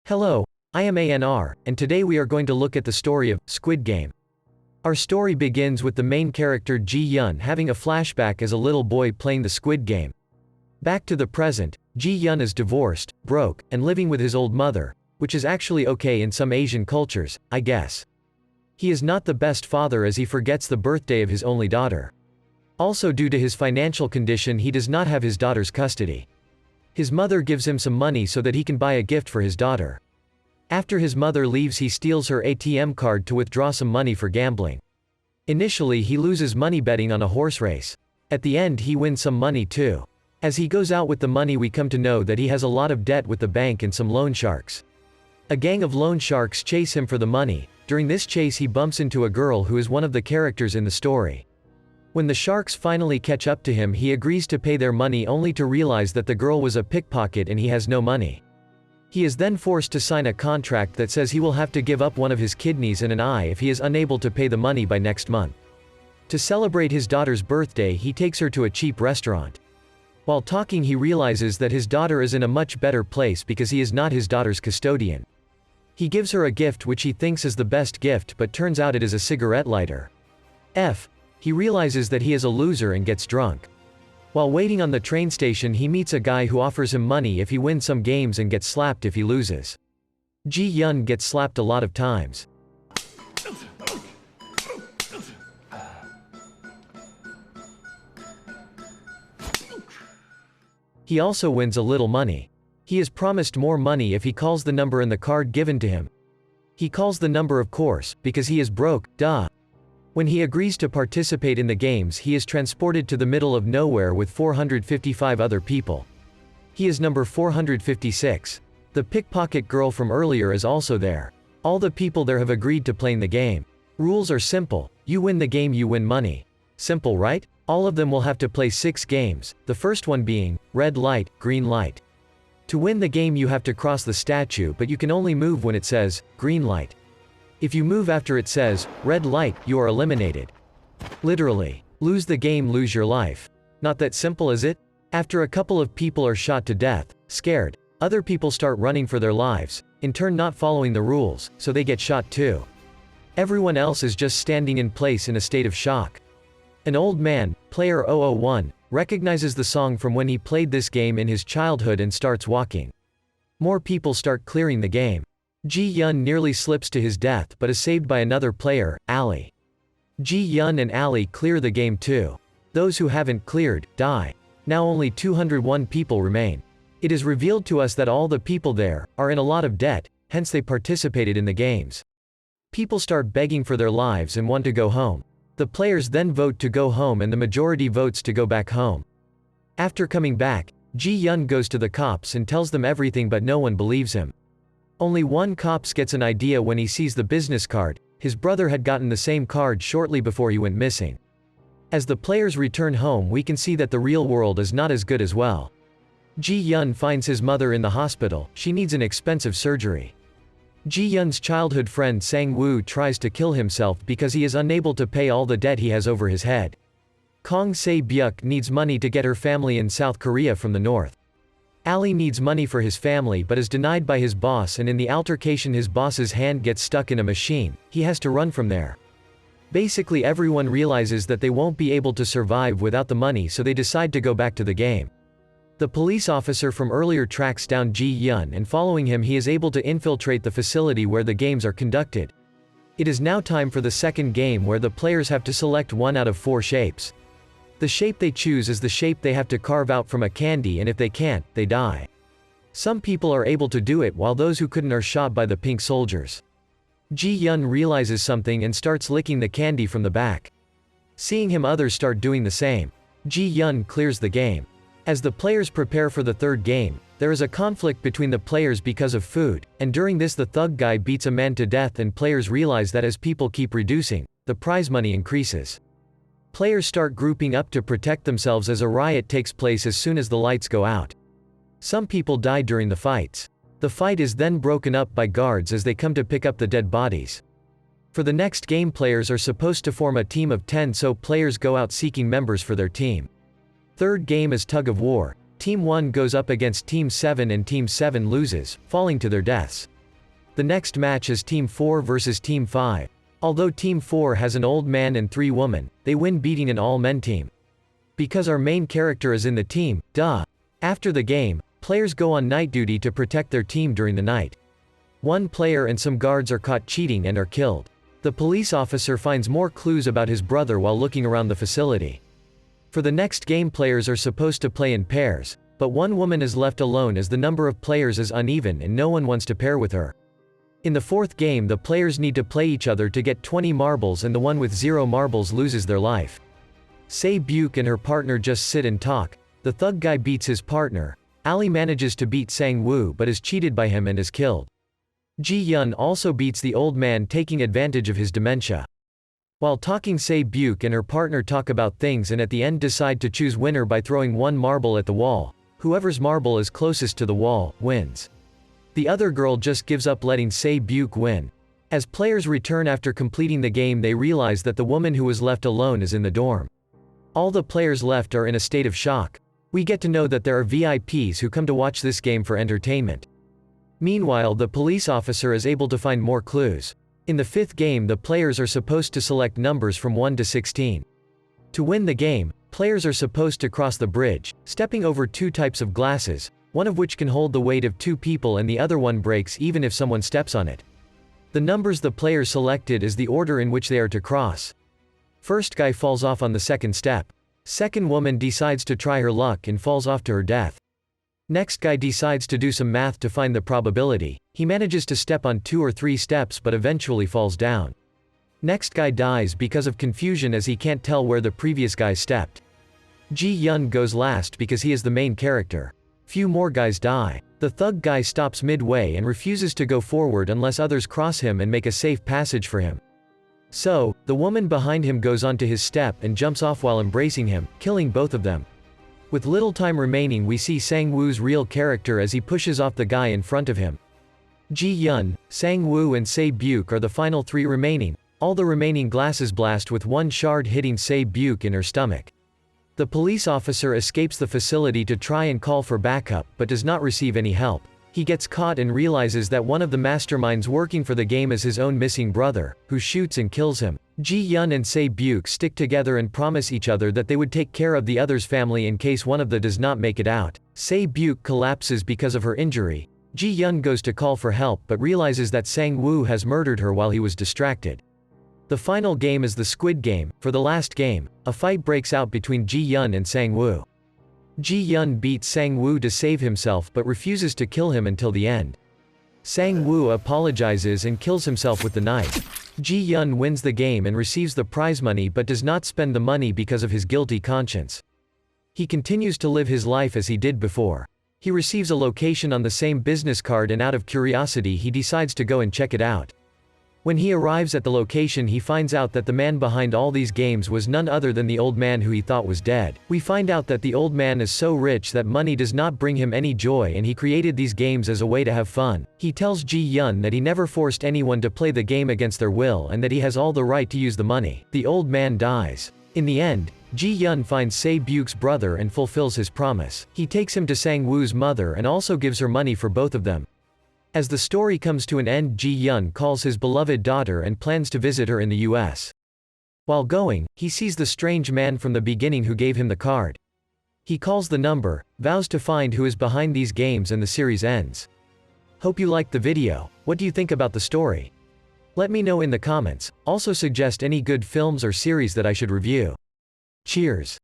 Hello, I am ANR, and today we are going to look at the story of Squid Game. Our story begins with the main character Ji-yeon having a flashback as a little boy playing the Squid Game. Back to the present, Ji-yeon is divorced, broke, and living with his old mother, which is actually okay in some Asian cultures, I guess. He is not the best father as he forgets the birthday of his only daughter. Also, due to his financial condition, he does not have his daughter's custody. His mother gives him some money so that he can buy a gift for his daughter. After his mother leaves, he steals her ATM card to withdraw some money for gambling. Initially, he loses money betting on a horse race. At the end, he wins some money too. As he goes out with the money, we come to know that he has a lot of debt with the bank and some loan sharks. A gang of loan sharks chase him for the money. During this chase, he bumps into a girl who is one of the characters in the story. When the sharks finally catch up to him, he agrees to pay their money only to realize that the girl was a pickpocket and he has no money. He is then forced to sign a contract that says he will have to give up one of his kidneys and an eye if he is unable to pay the money by next month. To celebrate his daughter's birthday, he takes her to a cheap restaurant. While talking, he realizes that his daughter is in a much better place because he is not his daughter's custodian. He gives her a gift which he thinks is the best gift, but turns out it is a cigarette lighter. He realizes that he is a loser and gets drunk. While waiting on the train station, he meets a guy who offers him money if he wins some games and gets slapped if he loses. Ji-yeon gets slapped a lot of times. He also wins a little money. He is promised more money if he calls the number in the card given to him. He calls the number, of course, because he is broke, duh. When he agrees to participate in the games, he is transported to the middle of nowhere with 455 other people. He is number 456. The pickpocket girl from earlier is also there. All the people there have agreed to playing the game. Rules are simple. You win the game, you win money. Simple, right? All of them will have to play 6 games, the first one being red light, green light. To win the game, you have to cross the statue, but you can only move when it says green light. If you move after it says red light, you are eliminated. Literally. Lose the game, lose your life. Not that simple, is it? After a couple of people are shot to death, scared, other people start running for their lives, in turn not following the rules, so they get shot too. Everyone else is just standing in place in a state of shock. An old man, player 001, recognizes the song from when he played this game in his childhood and starts walking. More people start clearing the game. Ji-yeon nearly slips to his death but is saved by another player, Ali. Ji-yeon and Ali clear the game too. Those who haven't cleared, die. Now only 201 people remain. It is revealed to us that all the people there are in a lot of debt, hence they participated in the games. People start begging for their lives and want to go home. The players then vote to go home and the majority votes to go back home. After coming back, Ji-yeon goes to the cops and tells them everything, but no one believes him. Only one cop gets an idea when he sees the business card. His brother had gotten the same card shortly before he went missing. As the players return home, we can see that the real world is not as good as well. Ji-yeon finds his mother in the hospital. She needs an expensive surgery. Ji-yeon's childhood friend Sang-woo tries to kill himself because he is unable to pay all the debt he has over his head. Kong Se-byuk needs money to get her family in South Korea from the north. Ali needs money for his family but is denied by his boss, and in the altercation his boss's hand gets stuck in a machine. He has to run from there. Basically everyone realizes that they won't be able to survive without the money, so they decide to go back to the game. The police officer from earlier tracks down Ji-yeon, and following him he is able to infiltrate the facility where the games are conducted. It is now time for the second game, where the players have to select one out of 4 shapes. The shape they choose is the shape they have to carve out from a candy, and if they can't, they die. Some people are able to do it while those who couldn't are shot by the pink soldiers. Ji-yeon realizes something and starts licking the candy from the back. Seeing him, others start doing the same. Ji-yeon clears the game. As the players prepare for the third game, there is a conflict between the players because of food, and during this the thug guy beats a man to death, and players realize that as people keep reducing, the prize money increases. Players start grouping up to protect themselves as a riot takes place as soon as the lights go out. Some people die during the fights. The fight is then broken up by guards as they come to pick up the dead bodies. For the next game, players are supposed to form a team of 10, so players go out seeking members for their team. Third game is tug of war. Team 1 goes up against Team 7 and Team 7 loses, falling to their deaths. The next match is Team 4 versus Team 5. Although Team 4 has an old man and 3 women, they win beating an all-men team. Because our main character is in the team, duh. After the game, players go on night duty to protect their team during the night. One player and some guards are caught cheating and are killed. The police officer finds more clues about his brother while looking around the facility. For the next game, players are supposed to play in pairs, but one woman is left alone as the number of players is uneven and no one wants to pair with her. In the fourth game, the players need to play each other to get 20 marbles and the one with 0 marbles loses their life. Jae-il and her partner just sit and talk. The thug guy beats his partner. Ali manages to beat Sang-woo but is cheated by him and is killed. Ji-yeon also beats the old man, taking advantage of his dementia. While talking, Jae-il and her partner talk about things and at the end decide to choose winner by throwing one marble at the wall. Whoever's marble is closest to the wall wins. The other girl just gives up, letting Jae-il win. As players return after completing the game, they realize that the woman who was left alone is in the dorm. All the players left are in a state of shock. We get to know that there are VIPs who come to watch this game for entertainment. Meanwhile, the police officer is able to find more clues. In the fifth game, the players are supposed to select numbers from 1 to 16. To win the game, players are supposed to cross the bridge, stepping over 2 types of glasses, one of which can hold the weight of 2 people and the other one breaks even if someone steps on it. The numbers the players selected is the order in which they are to cross. First guy falls off on the second step. Second woman decides to try her luck and falls off to her death. Next guy decides to do some math to find the probability. He manages to step on 2 or 3 steps but eventually falls down. Next guy dies because of confusion as he can't tell where the previous guy stepped. Ji-yeon goes last because he is the main character. Few more guys die. The thug guy stops midway and refuses to go forward unless others cross him and make a safe passage for him. So, the woman behind him goes onto his step and jumps off while embracing him, killing both of them. With little time remaining, we see Sang-woo's real character as he pushes off the guy in front of him. Ji-yeon, Sang-woo and Jae-il are the final 3 remaining. All the remaining glasses blast with one shard hitting Jae-il in her stomach. The police officer escapes the facility to try and call for backup but does not receive any help. He gets caught and realizes that one of the masterminds working for the game is his own missing brother, who shoots and kills him. Ji-yeon and Jae-il stick together and promise each other that they would take care of the other's family in case one of them does not make it out. Jae-il collapses because of her injury. Ji-yeon goes to call for help but realizes that Sang-woo has murdered her while he was distracted. The final game is the Squid Game. For the last game, a fight breaks out between Ji-yeon and Sang-woo. Ji-yeon beats Sang-woo to save himself but refuses to kill him until the end. Sang-woo apologizes and kills himself with the knife. Ji-yeon wins the game and receives the prize money but does not spend the money because of his guilty conscience. He continues to live his life as he did before. He receives a location on the same business card and out of curiosity he decides to go and check it out. When he arrives at the location, he finds out that the man behind all these games was none other than the old man who he thought was dead. We find out that the old man is so rich that money does not bring him any joy and he created these games as a way to have fun. He tells Ji-yeon that he never forced anyone to play the game against their will and that he has all the right to use the money. The old man dies. In the end, Ji-yeon finds Jae-il's brother and fulfills his promise. He takes him to Sang-woo's mother and also gives her money for both of them. As the story comes to an end, Ji-yeon calls his beloved daughter and plans to visit her in the US. While going, he sees the strange man from the beginning who gave him the card. He calls the number, vows to find who is behind these games, and the series ends. Hope you liked the video. What do you think about the story? Let me know in the comments. Also suggest any good films or series that I should review. Cheers.